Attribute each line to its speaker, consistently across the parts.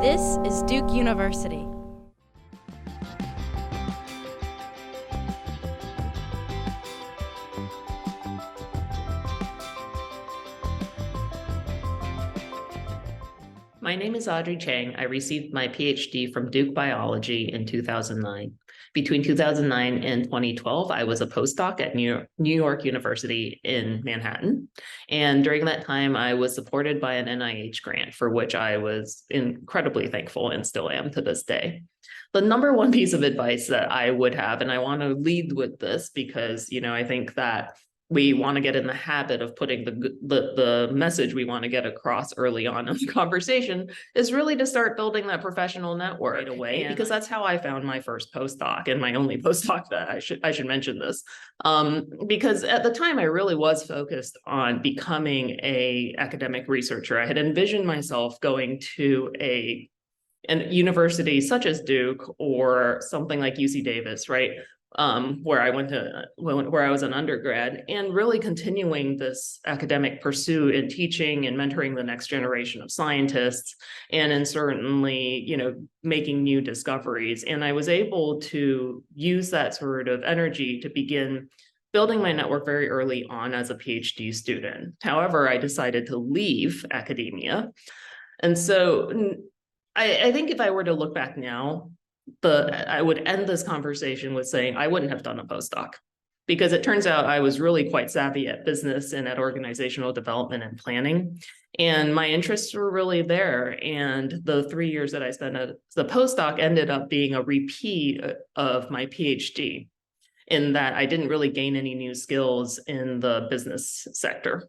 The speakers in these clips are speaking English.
Speaker 1: This is Duke University.
Speaker 2: My name is Audrey Chang. I received my PhD from Duke Biology in 2009. Between 2009 and 2012, I was a postdoc at New York University in Manhattan. And during that time, I was supported by an NIH grant, for which I was incredibly thankful and still am to this day. The number one piece of advice that I would have, and I want to lead with this because, I think that we want to get in the habit of putting the message we want to get across early on in the conversation, is really to start building that professional network right away, because that's how I found my first postdoc and my only postdoc. That I should mention this, because at the time I really was focused on becoming an academic researcher. I had envisioned myself going to a university such as Duke or something like UC Davis, right? Where I was an undergrad, and really continuing this academic pursuit in teaching and mentoring the next generation of scientists, and in certainly, making new discoveries. And I was able to use that sort of energy to begin building my network very early on as a PhD student. However, I decided to leave academia. And so I think if I were to look back now, I would end this conversation with saying I wouldn't have done a postdoc, because it turns out I was really quite savvy at business and at organizational development and planning. And my interests were really there. And the 3 years that I spent as the postdoc ended up being a repeat of my PhD, in that I didn't really gain any new skills in the business sector.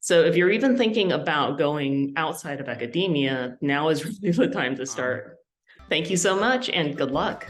Speaker 2: So if you're even thinking about going outside of academia, now is really the time to start. Thank you so much, and good luck.